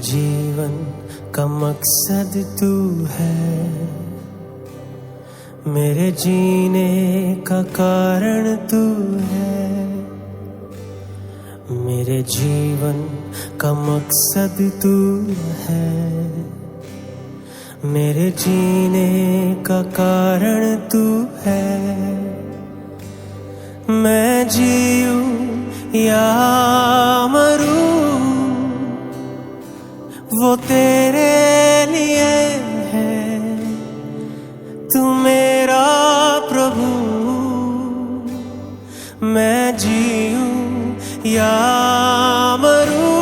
जीवन का मकसद तू है, मेरे जीने का कारण तू है। मेरे जीवन का मकसद तू है, मेरे जीने का कारण तू है। मैं जीऊं या मरूं वो तेरे लिए है, तू मेरा प्रभु। मैं जीऊं या मरूं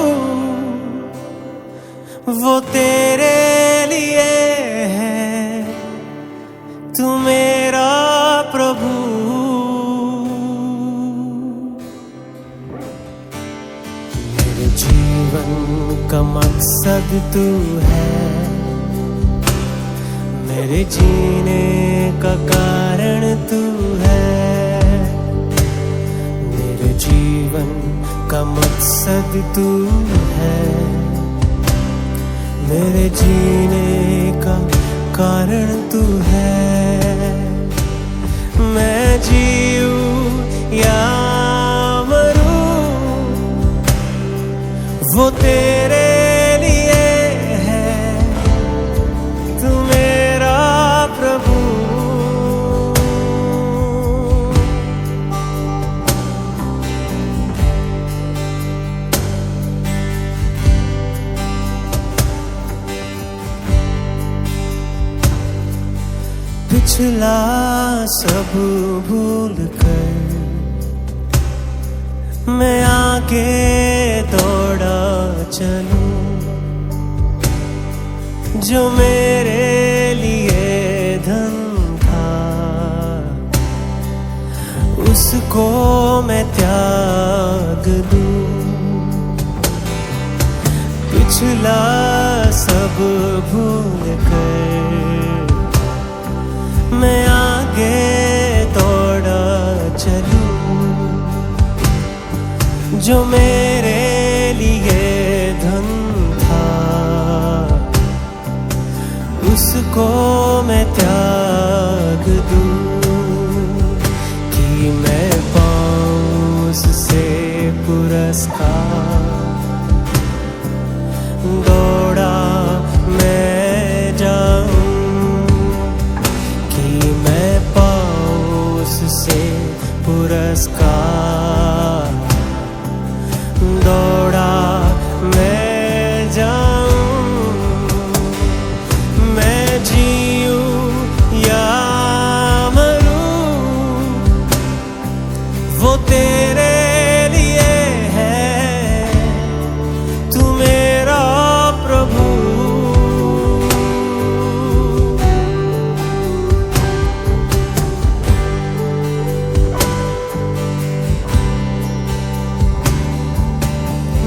वो तेरे लिए है, तू मेरा प्रभु। मेरे जीवन का मकसद तू है, मेरे जीने का कारण तू है। मेरे जीवन का मकसद तू है, मेरे जीने का कारण तू है। मैं जीऊं या मरूं वो तेरे लिए है, तू मेरा प्रभु। पिछला सब भूल कर मैं आगे दौड़ा चलूं, जो मेरे लिए धन था उसको मैं त्याग दूं। पिछला सब भूल कर मैं आगे दौड़ा चलूं, जो मेरे लिए धन था उसको मैं त्याग दूं, कि मैं पाऊं उससे पुरस्कार। दौड़ा मैं जाऊं कि मैं पाऊं उससे पुरस्कार। दौड़ा मैं जाऊं, मैं जीऊं या मरूं वो तेरे लिए है, तू मेरा प्रभु।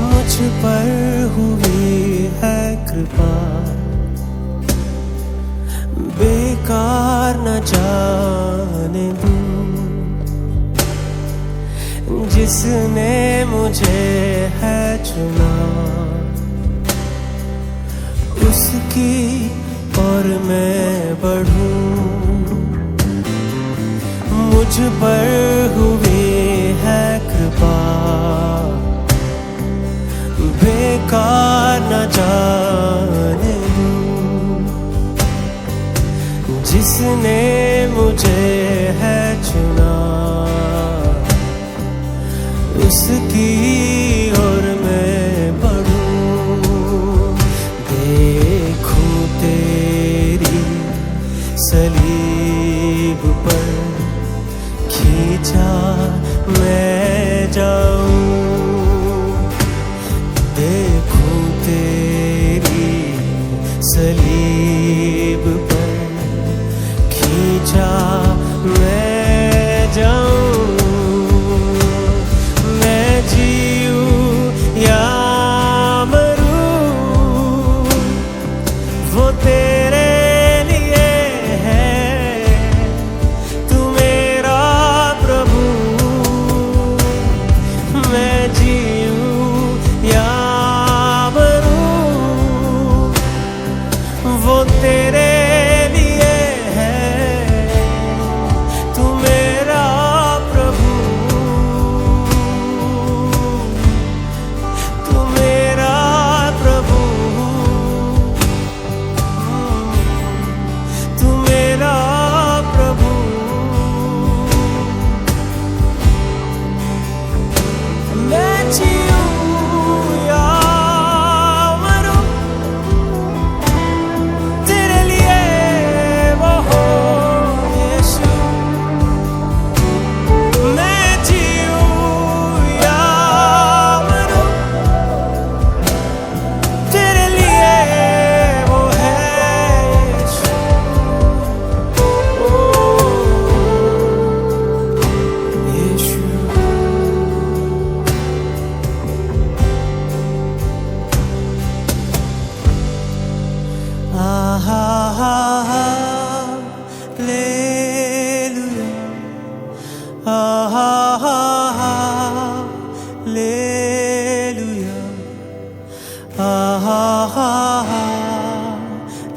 मुझ पर हुई है कृपा, बेकार न जाने दूं। जिसने मुझे है चुना उसकी और मैं बढ़ूं। मुझ पर हुई है कृपा, बेकार न जाने दूं। जिसने मुझे है चुना उसकी और मैं बढ़ूं। देखूं तेरी सलीब पर खींचा मैं जाऊं। देखूं तेरी सलीब पर खींचा मैं जाऊं। मैं जीऊं या मरूं वो तेरे लिए है, तू मेरा प्रभु। मैं जीऊं या मरूं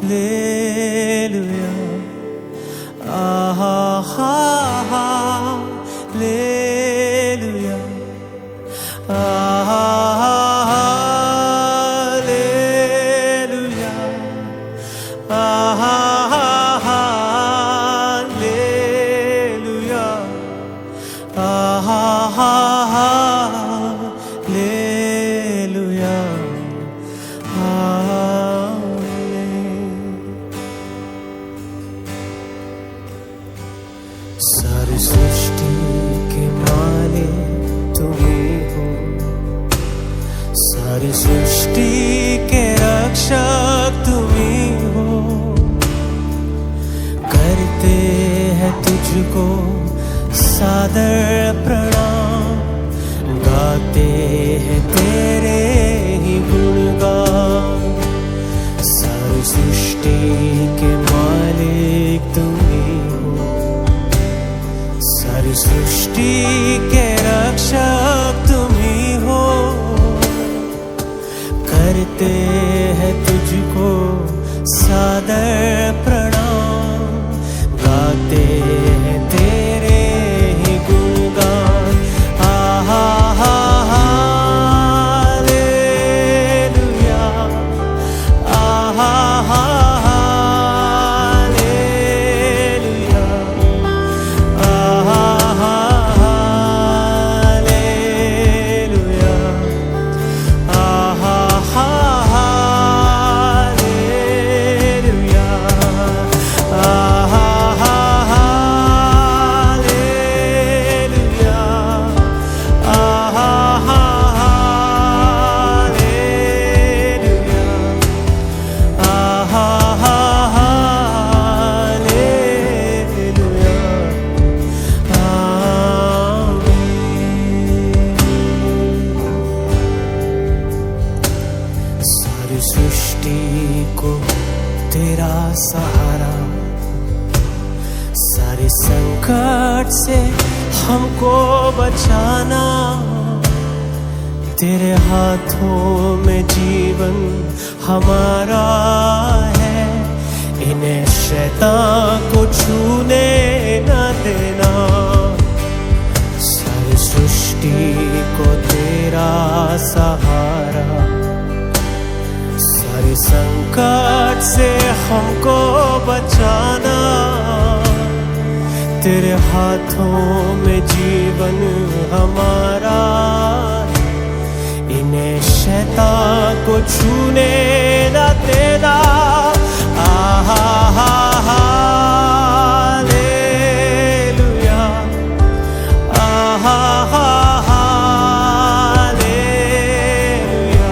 Alleluia. Alleluia. Alleluia. Alleluia. Alleluia. सारी सृष्टि के मालिक तुम ही हो, सारी सृष्टि के रक्षक तुम ही हो। करते हैं तुझको सादर प्रणाम, गाते हैं तेरे ही गुणगान। सारी सृष्टि के मालिक तुम ही हो, सारी सृष्टि के रक्षक तुम ही हो। करते हैं तुझको सादर प्रणाम, गाते हैं तेरे ही गुणगान। हालेलुया, हालेलुया, हालेलुया, सारी सृष्टि को तेरा सहारा, सारे संकट से हमको बचाना। तेरे हाथों में जीवन हमारा है, इन्हें शैतान को छूने न देना। सारी सृष्टि को तेरा सहारा, सारे संकट से हमको बचाना। तेरे हाथों में जीवन हमारा, इन्हें शैतान को छूने न देना। हालेलुया, हालेलुया, हालेलुया,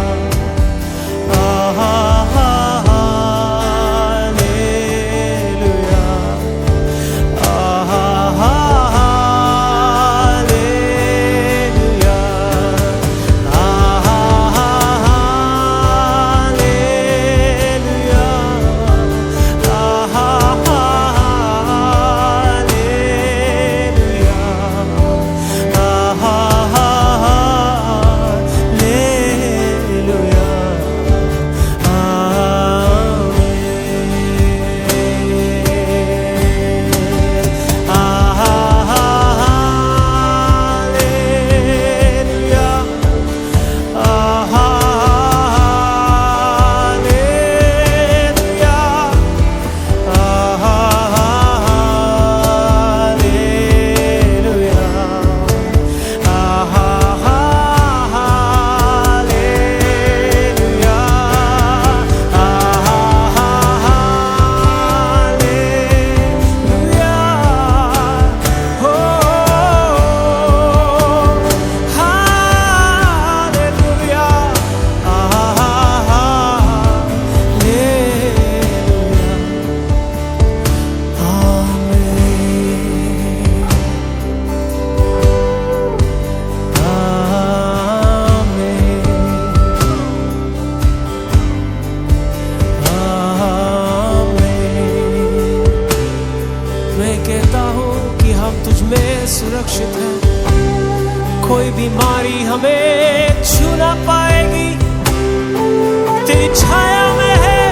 सुरक्षित है, कोई बीमारी हमें छू ना पाएगी। तेरी छाया में है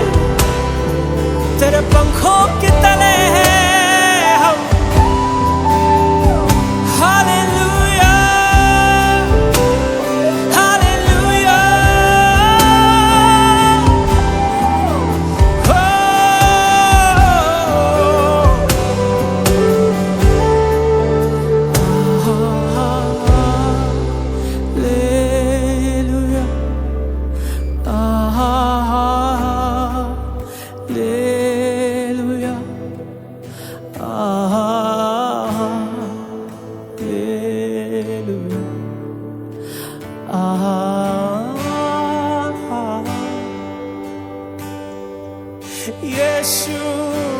यीशु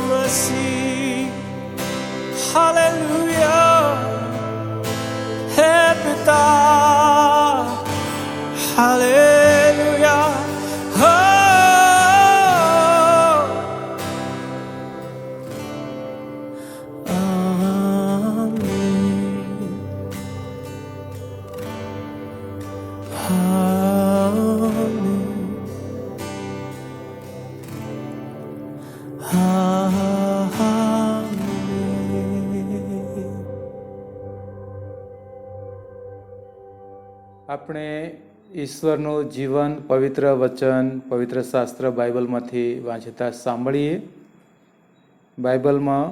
मसीह। हालेलुया है पिता, हालेलुया हो। આપણે ઈશ્વરનું જીવન, પવિત્ર વચન, પવિત્ર શાસ્ત્ર બાઇબલમાંથી વાંચતા સાંભળીએ. બાઇબલમાં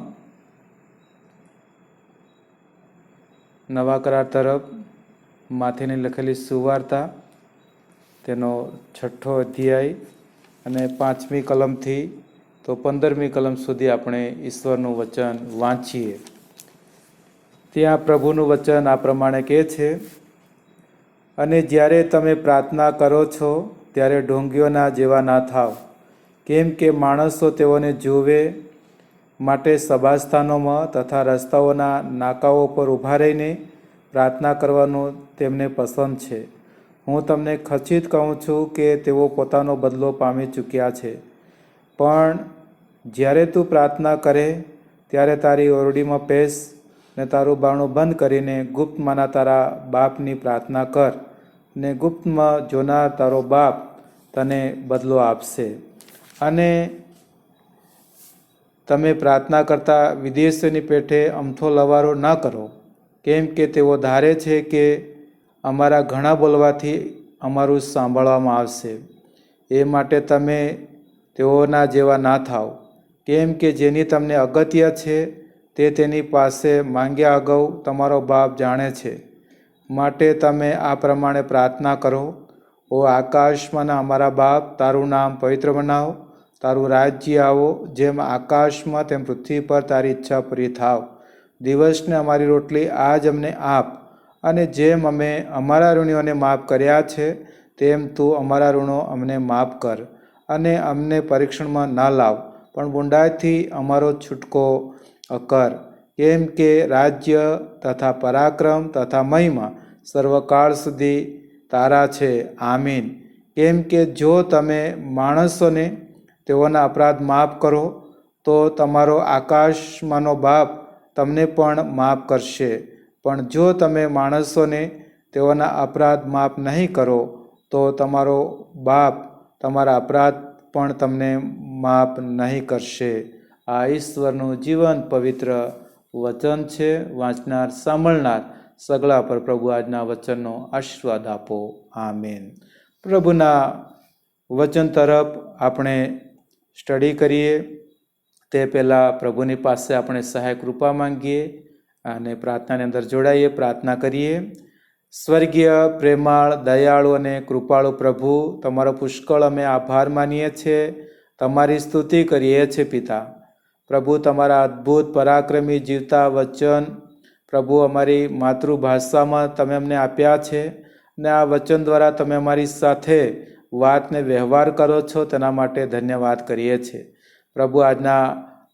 નવા કરાર તરફ માથેની લખેલી સુવાર્તા, તેનો 6 અધ્યાય અને 5મી કલમથી તો 15મી કલમ સુધી આપણે ઈશ્વરનું વચન વાંચીએ. ત્યાં પ્રભુનું વચન આ પ્રમાણે કહે છે: અને જ્યારે તમે પ્રાર્થના કરો છો ત્યારે ઢોંગીઓના જેવા ના થાવ, કેમ કે માણસો તેઓને જુએ માટે સભાસ્થાનોમાં તથા રસ્તાઓના નાકાઓ પર ઊભા રહીને પ્રાર્થના કરવાનું તેમને પસંદ છે. હું તમને ખચિત કહું છું કે તેઓ પોતાનો બદલો પામી ચૂક્યા છે. પણ જ્યારે તું પ્રાર્થના કરે ત્યારે તારી ઓરડીમાં બેસ ને તારું બારણું બંધ કરીને ગુપ્તમાંના તારા બાપની પ્રાર્થના કર, ને ગુપ્તમાં જોનાર તારો બાપ તને બદલો આપશે. અને તમે પ્રાર્થના કરતા વિદેશીઓની પેઠે અમથો લવારો ન કરો, કેમ કે તેઓ ધારે છે કે અમારા ઘણા બોલવાથી અમારું સાંભળવામાં આવશે. એ માટે તમે તેઓના જેવા ના થાવ, કેમ કે જેની તમને અગત્ય છે તે તેની પાસે માંગ્યા અગાઉ તમારો બાપ જાણે છે. માટે તમે આ પ્રમાણે પ્રાર્થના કરો: ઓ આકાશમાંના અમારા બાપ, તારું નામ પવિત્ર બનાવો, તારું રાજ્ય આવો, જેમ આકાશમાં તેમ પૃથ્વી પર તારી ઈચ્છા પૂરી થાવ. દિવસને અમારી રોટલી આજ અમને આપ, અને જેમ અમે અમારા ઋણીઓને માફ કર્યા છે તેમ તું અમારા ઋણો અમને માફ કર. અને અમને પરીક્ષણમાં ના લાવ, પણ બુંડાઈથી અમારો છૂટકો કર. કેમ કે રાજ્ય તથા પરાક્રમ તથા મહિમા સર્વકાળ સુધી તારા છે. આમીન. કેમ કે જો તમે માણસોને તેઓના અપરાધ માફ કરો તો તમારો આકાશમાંનો બાપ તમને પણ માફ કરશે. પણ જો તમે માણસોને તેઓના અપરાધ માફ નહીં કરો તો તમારો બાપ તમારા અપરાધ પણ તમને માફ નહીં કરશે. આ ઈશ્વરનું જીવન પવિત્ર વચન છે. વાંચનાર, સાંભળનાર સગળા પર પ્રભુ આજના વચનનો આશીર્વાદ આપો. આમીન. પ્રભુના વચન તરફ આપણે સ્ટડી કરીએ તે પહેલાં પ્રભુની પાસે આપણે સહાય કૃપા માંગીએ અને પ્રાર્થનાની અંદર જોડાઈએ. પ્રાર્થના કરીએ. સ્વર્ગીય, પ્રેમાળ, દયાળુ અને કૃપાળુ પ્રભુ, તમારો પુષ્કળ અમે આભાર માનીએ છીએ, તમારી સ્તુતિ કરીએ છીએ પિતા. પ્રભુ, તમારા અદ્ભુત પરાક્રમી જીવતા વચન પ્રભુ અમારી માતૃભાષામાં તમે અમને આપ્યા છે, ને આ વચન દ્વારા તમે અમારી સાથે વાતને વ્યવહાર કરો છો, તેના માટે ધન્યવાદ કરીએ છીએ. પ્રભુ, આજના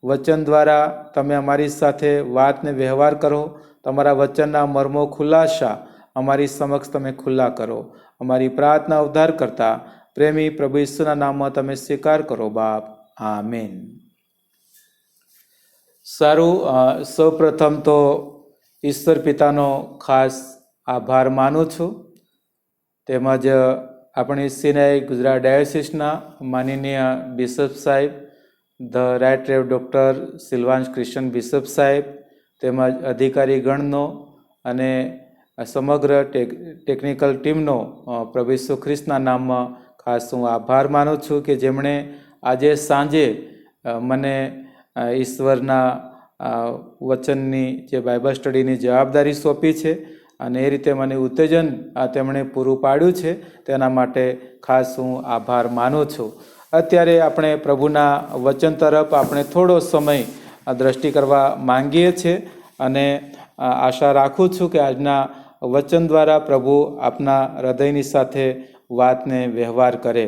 વચન દ્વારા તમે અમારી સાથે વાતને વ્યવહાર કરો. તમારા વચનના મર્મો ખુલાસા અમારી સમક્ષ તમે ખુલ્લા કરો. અમારી પ્રાર્થના ઉદ્ધાર કરતા પ્રેમી પ્રભુ ઈસુના નામમાં તમે સ્વીકાર કરો બાપ. આમીન. સારું, સૌ પ્રથમ તો ઈશ્વર પિતાનો ખાસ આભાર માનું છું. તેમજ આપણી સિનાઈ ગુજરાત ડાયોસિસના માનનીય બિશપ સાહેબ, the right rev doctor Silvans Christian bishop સાહેબ, તેમજ અધિકારીગણનો અને સમગ્ર ટેકનિકલ ટીમનો પ્રભુ ઈસુ ખ્રિસ્તના નામમાં ખાસ હું આભાર માનું છું કે જેમણે આજે સાંજે મને ઈશ્વરના વચનની જે બાઇબલ સ્ટડીની જવાબદારી સોંપી છે અને એ રીતે મને ઉત્તેજન તેમણે પૂરું પાડ્યું છે, તેના માટે ખાસ હું આભાર માનું છું. અત્યારે આપણે પ્રભુના વચન તરફ આપણે થોડો સમય દ્રષ્ટિ કરવા માંગીએ છીએ અને આશા રાખું છું કે આજના વચન દ્વારા પ્રભુ આપના હૃદયની સાથે વાતને વ્યવહાર કરે.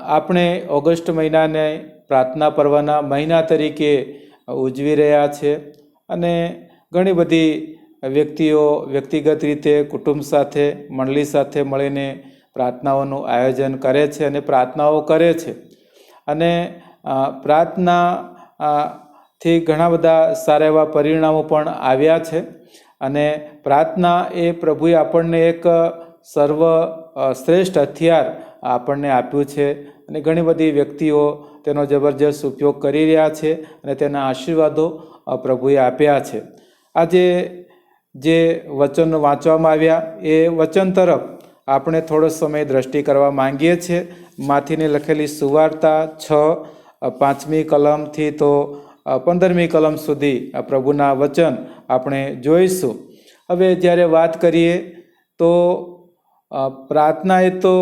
આપણે ઓગસ્ટ મહિનાને પ્રાર્થના પર્વના મહિના તરીકે ઉજવી રહ્યા છે. અને ઘણી બધી વ્યક્તિઓ વ્યક્તિગત રીતે કુટુંબ સાથે મંડળી સાથે મળીને પ્રાર્થનાઓનું આયોજન કરે છે અને પ્રાર્થનાઓ કરે છે. અને પ્રાર્થનાથી ઘણા બધા સારા એવા પરિણામો પણ આવ્યા છે. અને પ્રાર્થના એ પ્રભુએ આપણને એક શ્રેષ્ઠ હથિયાર આપણને આપ્યું છે. અને ઘણી બધી વ્યક્તિઓ તેનો જબરજસ્ત ઉપયોગ કરી રહ્યા છે અને તેના આશીર્વાદો પ્રભુએ આપ્યા છે. આજે જે વચનો વાંચવામાં આવ્યા એ વચન તરફ આપણે થોડો સમય દ્રષ્ટિ કરવા માંગીએ છીએ. માથીની લખેલી સુવાર્તા 6:5મી કલમથી તો 15મી કલમ સુધી આ પ્રભુના વચન આપણે જોઈશું. હવે જ્યારે વાત કરીએ તો પ્રાર્થના એ તો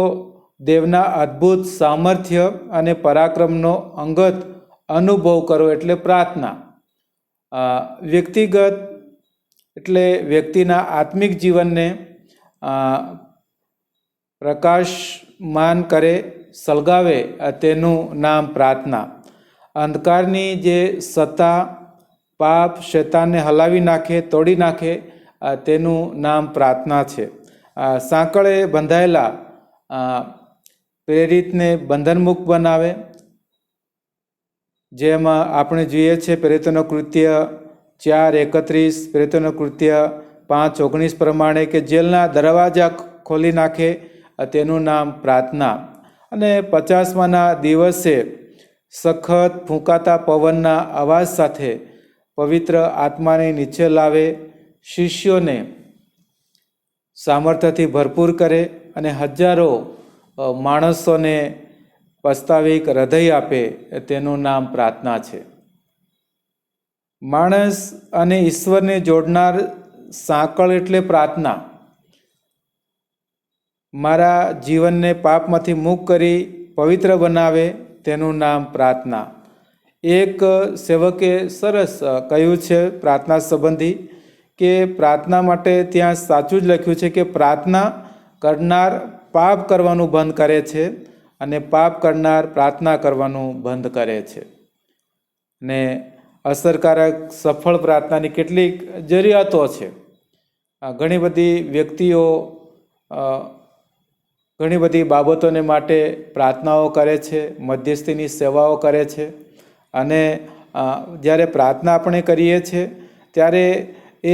દેવના અદ્ભુત સામર્થ્ય અને પરાક્રમનો અંગત અનુભવ કરો એટલે પ્રાર્થના. વ્યક્તિગત એટલે વ્યક્તિના આત્મિક જીવનને પ્રકાશમાન કરે, સળગાવે, તેનું નામ પ્રાર્થના. અંધકારની જે સત્તા, પાપ, શૈતાનને હલાવી નાખે, તોડી નાખે, તેનું નામ પ્રાર્થના છે. સાંકળે બંધાયેલા પ્રેરિતને બંધનમુક્ત બનાવે. જેમાં આપણે જોઈએ છીએ પ્રેરિતોનું કૃત્ય 4:31, પ્રેરિતોનું કૃત્ય 5:19 પ્રમાણે કે જેલના દરવાજા ખોલી નાખે, તેનું નામ પ્રાર્થના. અને 50માના દિવસે સખત ફૂંકાતા પવનના અવાજ સાથે પવિત્ર આત્માને નીચે લાવે, શિષ્યોને સામર્થ્યથી ભરપૂર કરે અને હજારો માણસોને વાસ્તવિક હૃદય આપે, તેનું નામ પ્રાર્થના છે. માણસ અને ઈશ્વરને જોડનાર સાંકળ એટલે પ્રાર્થના. મારા જીવનને પાપમાંથી મુક્ત કરી પવિત્ર બનાવે, તેનું નામ પ્રાર્થના. એક સેવકે સરસ કહ્યું છે પ્રાર્થના સંબંધી કે પ્રાર્થના માટે ત્યાં સાચું જ લખ્યું છે કે પ્રાર્થના કરનાર પાપ કરવાનું બંધ કરે છે અને પાપ કરનાર પ્રાર્થના કરવાનું બંધ કરે છે. ને અસરકારક સફળ પ્રાર્થનાની કેટલીક જરૂરિયાતો છે. ઘણી બધી વ્યક્તિઓ ઘણી બધી બાબતોને માટે પ્રાર્થનાઓ કરે છે, મધ્યસ્થીની સેવાઓ કરે છે. અને જ્યારે પ્રાર્થના આપણે કરીએ છીએ ત્યારે એ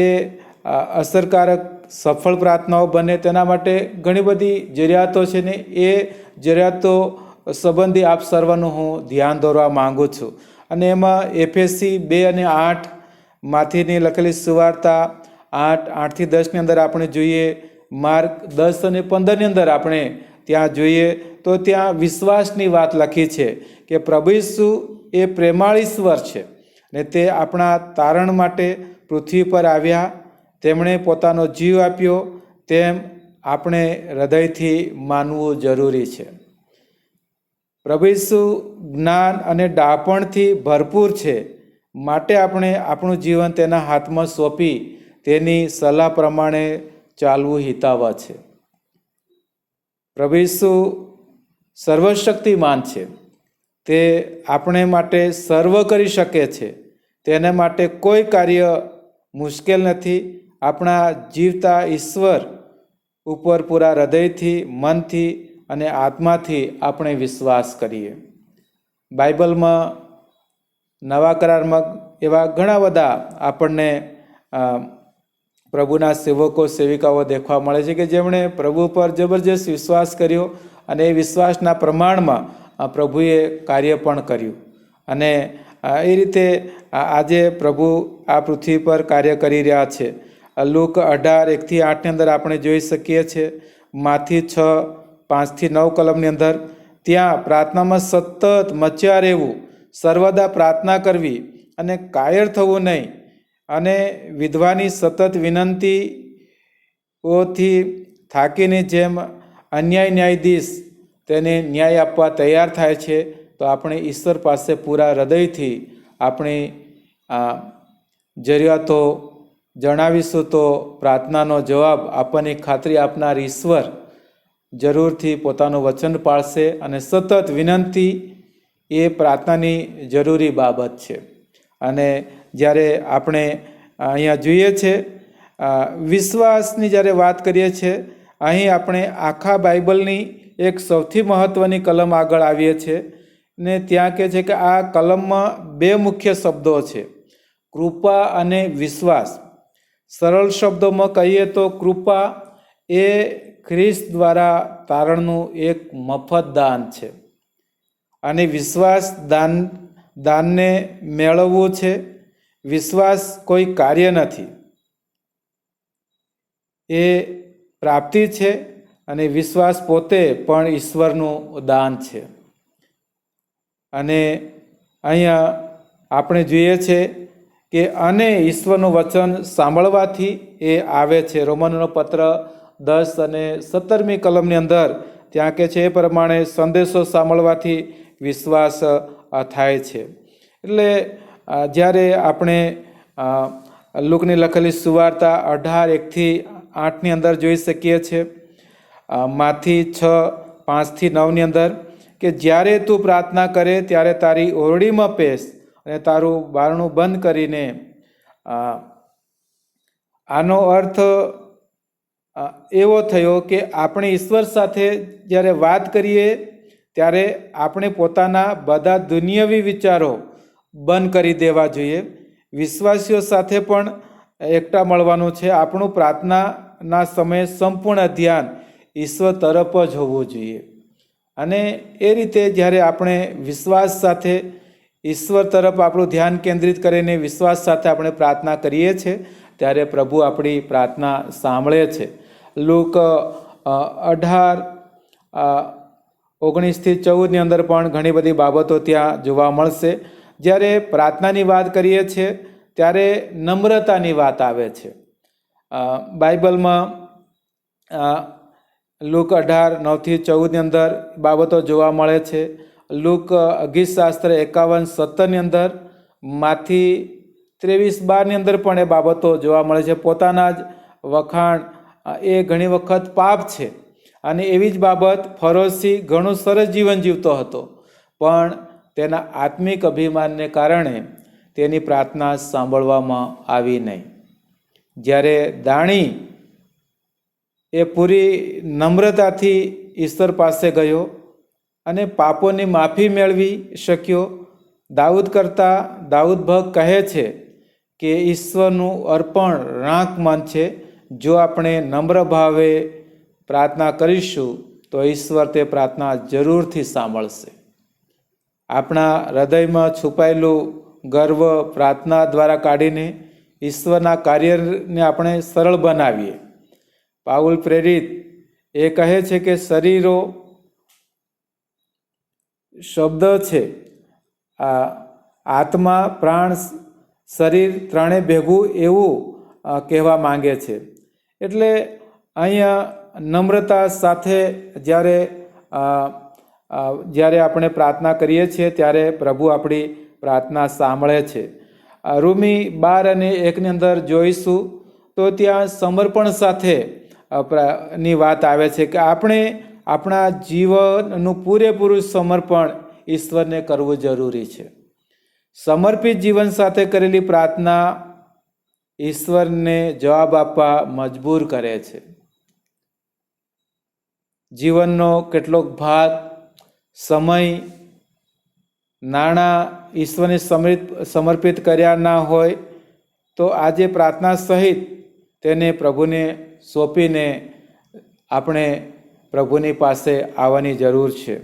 અસરકારક સફળ પ્રાર્થનાઓ બને તેના માટે ઘણી બધી જરૂરિયાતો છે ને એ જરૂરિયાતો સંબંધી આપ સર્વનું હું ધ્યાન દોરવા માંગુ છું. અને એમાં એફએસી 2 અને 8 માંથીની લખેલી સુવાર્તા 8:8-10 અંદર આપણે જોઈએ, માર્ક 10 અને 15 અંદર આપણે ત્યાં જોઈએ તો ત્યાં વિશ્વાસની વાત લખી છે કે પ્રભુ ઈસુ એ પ્રેમાળ ઈશ્વર છે ને તે આપણા તારણ માટે પૃથ્વી પર આવ્યા, તેમણે પોતાનો જીવ આપ્યો, તેમ આપણે હૃદયથી માનવું જરૂરી છે. પ્રભુ ઈસુ જ્ઞાન અને ડાપણથી ભરપૂર છે, માટે આપણે આપણું જીવન તેના હાથમાં સોંપી તેની સલાહ પ્રમાણે ચાલવું હિતાવહ છે. પ્રભુ ઈસુ સર્વશક્તિમાન છે, તે આપણે માટે સર્વ કરી શકે છે, તેને માટે કોઈ કાર્ય મુશ્કેલ નથી. આપણા જીવતા ઈશ્વર ઉપર પૂરા હૃદયથી, મનથી અને આત્માથી આપણે વિશ્વાસ કરીએ. બાઇબલમાં નવા કરારમાં એવા ઘણા બધા આપણને પ્રભુના સેવકો સેવિકાઓ દેખવા મળે છે કે જેમણે પ્રભુ પર જબરજસ્ત વિશ્વાસ કર્યો અને એ વિશ્વાસના પ્રમાણમાં પ્રભુએ કાર્ય પણ કર્યું. અને એ રીતે આજે પ્રભુ આ પૃથ્વી પર કાર્ય કરી રહ્યા છે. લૂક 18:1-8 અંદર આપણે જોઈ શકીએ છીએ. માથી 6:5-9 કલમની અંદર ત્યાં પ્રાર્થનામાં સતત મચ્યા રહેવું, સર્વદા પ્રાર્થના કરવી અને કાયર થવું નહીં, અને વિધવાની સતત વિનંતીઓથી થાકીને જેમ અન્યાય ન્યાયાધીશ તેને ન્યાય આપવા તૈયાર થાય છે, તો આપણે ઈશ્વર પાસે પૂરા હૃદયથી આપણી જરૂરિયાતો જણાવીશું તો પ્રાર્થનાનો જવાબ આપવાની ખાતરી આપનાર ઈશ્વર જરૂરથી પોતાનું વચન પાળશે અને સતત વિનંતી એ પ્રાર્થનાની જરૂરી બાબત છે. અને જ્યારે આપણે અહીંયા જોઈએ છે વિશ્વાસની જ્યારે વાત કરીએ છીએ, અહીં આપણે આખા બાઇબલની એક સૌથી મહત્ત્વની કલમ આગળ આવીએ છીએ ને ત્યાં કહે છે કે આ કલમમાં 2 મુખ્ય શબ્દો છે, કૃપા અને વિશ્વાસ. સરળ શબ્દોમાં કહીએ તો કૃપા એ ખ્રિસ્ત દ્વારા તારણનું એક મફત દાન છે અને વિશ્વાસ દાનને મેળવવું છે. વિશ્વાસ કોઈ કાર્ય નથી, એ પ્રાપ્તિ છે અને વિશ્વાસ પોતે પણ ઈશ્વરનું દાન છે. અને અહીંયા આપણે જોઈએ છે કે અને ઈશ્વરનું વચન સાંભળવાથી એ આવે છે. રોમનનો પત્ર 10 અને 17મી કલમની અંદર ત્યાં કે છે એ પ્રમાણે સંદેશો સાંભળવાથી વિશ્વાસ થાય છે. એટલે જ્યારે આપણે લુકની લખેલી સુવાર્તા 18:1-8ની અંદર જોઈ શકીએ છીએ, માથી 6:5-9ની અંદર કે જ્યારે તું પ્રાર્થના કરે ત્યારે તારી ઓરડીમાં પેસ અને તારું બારણું બંધ કરીને. આનો અર્થ એવો થયો કે આપણે ઈશ્વર સાથે જ્યારે વાત કરીએ ત્યારે આપણે પોતાના બધા દુનિયાવી વિચારો બંધ કરી દેવા જોઈએ. વિશ્વાસીઓ સાથે પણ એકઠા મળવાનું છે. આપણું પ્રાર્થનાના સમયે સંપૂર્ણ ધ્યાન ઈશ્વર તરફ જ હોવું જોઈએ. અને એ રીતે જ્યારે આપણે વિશ્વાસ સાથે ઈશ્વર તરફ આપણું ધ્યાન કેન્દ્રિત કરીને વિશ્વાસ સાથે આપણે પ્રાર્થના કરીએ છીએ ત્યારે પ્રભુ આપણી પ્રાર્થના સાંભળે છે. લુક 18:19-14ની અંદર પણ ઘણી બધી બાબતો ત્યાં જોવા મળશે. જ્યારે પ્રાર્થનાની વાત કરીએ છીએ ત્યારે નમ્રતાની વાત આવે છે. બાઇબલમાં લુક 18:9-14ની અંદર બાબતો જોવા મળે છે. લુક 11:51-17ની અંદર, માથી 23:12ની અંદર પણ એ બાબતો જોવા મળે છે. પોતાના જ વખાણ એ ઘણી વખત પાપ છે. અને એવી જ બાબત ફરોશી ઘણું સરસ જીવન જીવતો હતો, પણ તેના આત્મિક અભિમાનને કારણે તેની પ્રાર્થના સાંભળવામાં આવી નહીં. જ્યારે દાણી એ પૂરી નમ્રતાથી ઈશ્વર પાસે ગયો અને પાપોની માફી મેળવી શક્યો. દાઉદ ભક્ત કહે છે કે ઈશ્વરનું અર્પણ રાંક મન છે. જો આપણે નમ્ર ભાવે પ્રાર્થના કરીશું તો ઈશ્વર તે પ્રાર્થના જરૂરથી સાંભળશે. આપણા હૃદયમાં છુપાયેલું ગર્વ પ્રાર્થના દ્વારા કાઢીને ઈશ્વરના કાર્યને આપણે સરળ બનાવીએ. પાઉલ પ્રેરિત એ કહે છે કે શરીરો શબ્દ છે, આત્મા, પ્રાણ, શરીર ત્રણે ભેગું એવું કહેવા માંગે છે. એટલે અહીંયા નમ્રતા સાથે જ્યારે આપણે પ્રાર્થના કરીએ છીએ ત્યારે પ્રભુ આપણી પ્રાર્થના સાંભળે છે. રોમી 12:1ની અંદર જોઈશું તો ત્યાં સમર્પણ સાથે ની વાત આવે છે કે આપણે આપણા જીવનનું પૂરેપૂરું સમર્પણ ઈશ્વરને કરવું જરૂરી છે. સમર્પિત જીવન સાથે કરેલી પ્રાર્થના ઈશ્વરને જવાબ આપવા મજબૂર કરે છે. જીવનનો કેટલોક ભાગ, સમય, નાણાં ઈશ્વરને સમર્પિત કર્યા ના હોય તો આજે પ્રાર્થના સહિત તેને પ્રભુને સોંપીને આપણે પ્રભુની પાસે આવવાની જરૂર છે.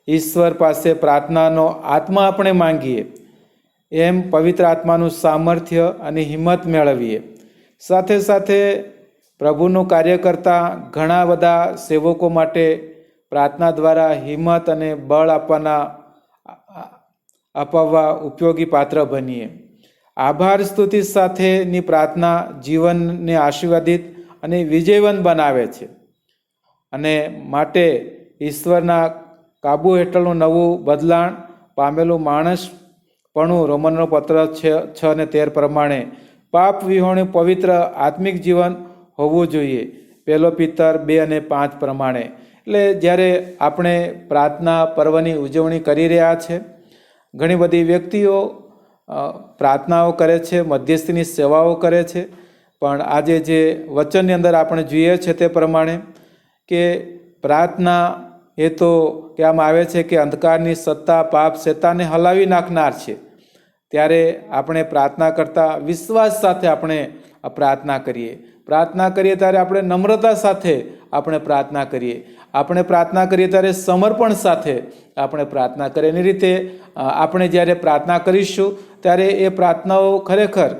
ઈશ્વર પાસે પ્રાર્થનાનો આત્મા આપણે માંગીએ, એમ પવિત્ર આત્માનું સામર્થ્ય અને હિંમત મેળવીએ. સાથે સાથે પ્રભુનું કાર્ય કરતા ઘણા બધા સેવકો માટે પ્રાર્થના દ્વારા હિંમત અને બળ અપાવવા ઉપયોગી પાત્ર બનીએ. આભાર સ્તુતિ સાથેની પ્રાર્થના જીવનને આશીર્વાદિત અને વિજયવંત બનાવે છે. અને માટે ઈશ્વરના કાબુ હેઠળનું નવું બદલાણ પામેલું માણસપણું રોમનનો પત્ર 6:13 પ્રમાણે પાપ વિહોણું પવિત્ર આત્મિક જીવન હોવું જોઈએ. 1 પિતર 2:5 પ્રમાણે. એટલે જ્યારે આપણે પ્રાર્થના પર્વની ઉજવણી કરી રહ્યા છે, ઘણી બધી વ્યક્તિઓ પ્રાર્થનાઓ કરે છે, મધ્યસ્થીની સેવાઓ કરે છે, પણ આજે જે વચનની અંદર આપણે જોઈએ છે તે પ્રમાણે કે પ્રાર્થના એ તો કહેવામાં આવે છે કે અંધકારની સત્તા, પાપ, શેતાનને હલાવી નાખનાર છે. ત્યારે આપણે પ્રાર્થના કરતાં વિશ્વાસ સાથે આપણે પ્રાર્થના કરીએ. પ્રાર્થના કરીએ ત્યારે આપણે નમ્રતા સાથે આપણે પ્રાર્થના કરીએ. આપણે પ્રાર્થના કરીએ ત્યારે સમર્પણ સાથે આપણે પ્રાર્થના કરીએ. એની રીતે આપણે જ્યારે પ્રાર્થના કરીશું ત્યારે એ પ્રાર્થનાઓ ખરેખર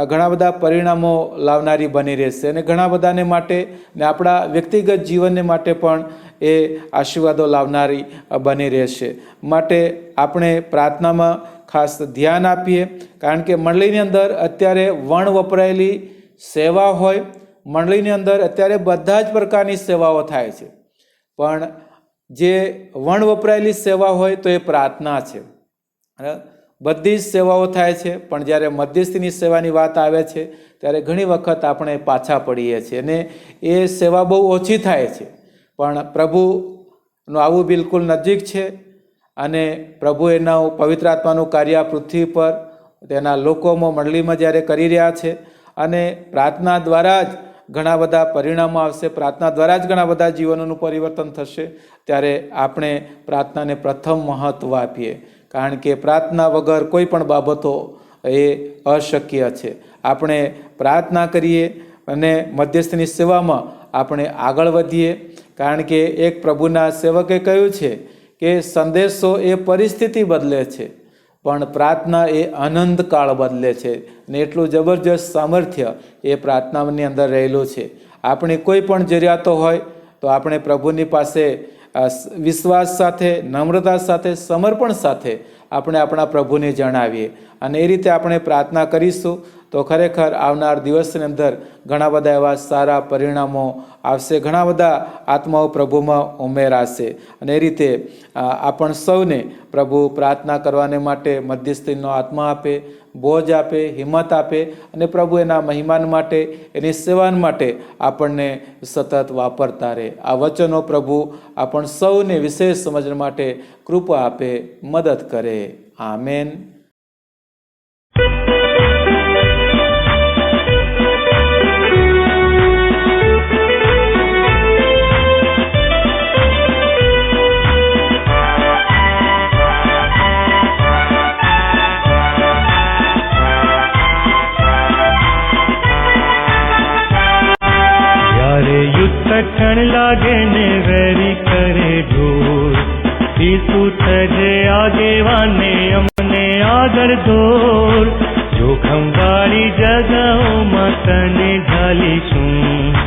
ઘણા બધા પરિણામો લાવનારી બની રહેશે અને ઘણા બધાને માટે ને આપણા વ્યક્તિગત જીવનને માટે પણ એ આશીર્વાદો લાવનારી બની રહેશે. માટે આપણે પ્રાર્થનામાં ખાસ ધ્યાન આપીએ, કારણ કે મંડળીની અંદર અત્યારે વણ વપરાયેલી સેવા હોય. મંડળીની અંદર અત્યારે બધા જ પ્રકારની સેવાઓ થાય છે, પણ જે વણ વપરાયેલી સેવા હોય તો એ પ્રાર્થના છે. બધી જ સેવાઓ થાય છે, પણ જ્યારે મધ્યસ્થીની સેવાની વાત આવે છે ત્યારે ઘણી વખત આપણે પાછા પડીએ છીએ અને એ સેવા બહુ ઓછી થાય છે. પણ પ્રભુનું આવું બિલકુલ નજીક છે અને પ્રભુ એના પવિત્ર આત્માનું કાર્ય પૃથ્વી પર તેના લોકોમાં, મંડળીમાં જ્યારે કરી રહ્યા છે અને પ્રાર્થના દ્વારા જ ઘણા બધા પરિણામો આવશે, પ્રાર્થના દ્વારા જ ઘણા બધા જીવનોનું પરિવર્તન થશે. ત્યારે આપણે પ્રાર્થનાને પ્રથમ મહત્ત્વ આપીએ, કારણ કે પ્રાર્થના વગર કોઈ પણ બાબતો એ અશક્ય છે. આપણે પ્રાર્થના કરીએ અને મધ્યસ્થની સેવામાં આપણે આગળ વધીએ, કારણ કે એક પ્રભુના સેવકે કહ્યું છે કે સંદેશો એ પરિસ્થિતિ બદલે છે, પણ પ્રાર્થના એ અનંતકાળ બદલે છે. ને એટલું જબરજસ્ત સામર્થ્ય એ પ્રાર્થનાની અંદર રહેલું છે. આપણી કોઈ પણ જરૂરિયાતો હોય તો આપણે પ્રભુની પાસે વિશ્વાસ સાથે, નમ્રતા સાથે, સમર્પણ સાથે આપણે આપણા પ્રભુને જણાવીએ અને એ રીતે આપણે પ્રાર્થના કરીશું તો ખરેખર આવનાર દિવસની અંદર ઘણા બધા એવા સારા પરિણામો આવશે, ઘણા બધા આત્માઓ પ્રભુમાં ઉમેરાશે. અને એ રીતે આપણ સૌને પ્રભુ પ્રાર્થના કરવાને માટે મધ્યસ્થીનો આત્મા આપે, બોજ આપે, હિંમત આપે અને પ્રભુ એના મહિમાન માટે, એની સેવાન માટે આપણને સતત વાપરતા રહે. આ વચનો પ્રભુ આપણ સૌને વિશેષ સમજણ માટે કૃપા આપે, મદદ કરે. આમેન. કઠણ લાગે ને વેરી કરે ઢોર, ઈસુ થજે આગેવાને અમને આગળ દોર. જોખમ વાળી જગાઓમાં તને ઢાલીશું,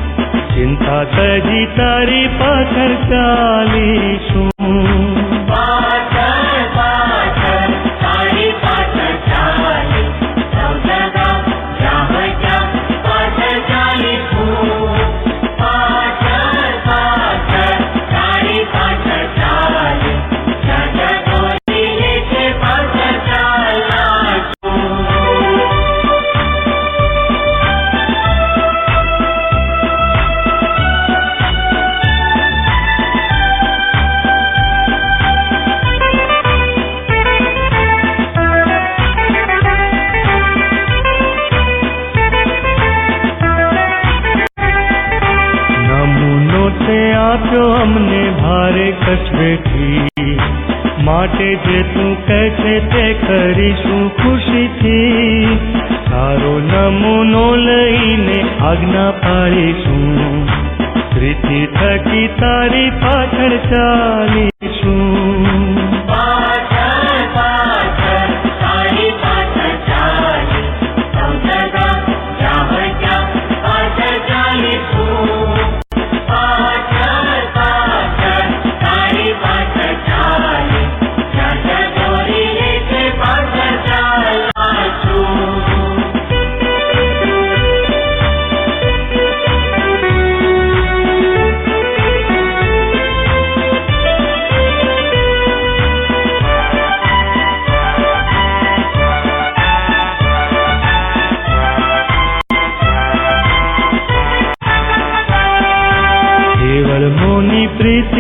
ચિંતા તજી તારી પાછળ ચાલીશું. અમને ભારે કચવેઠી માટે જે તું કહે છે તે કરીશું ખુશીથી. તારો નમૂનો લઈને આજ્ઞા પાડીશું, પ્રીતિ થકી તારી પાછળ ચાલીશું.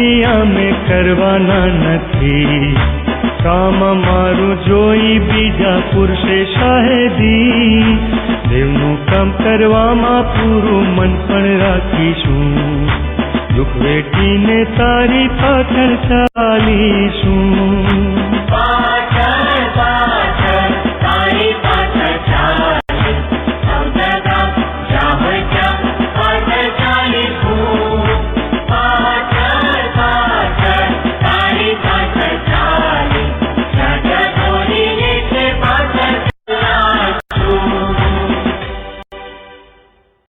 દુનિયા મેં કરવાના નથી. કામ મારું જોઈ બીજા પુરુષે શાહેદી, દેવનું કામ કરવામાં પૂરું મન પણ રાખીશું. દુઃખ વેઠીને તારી પાછળ ચાલીશું.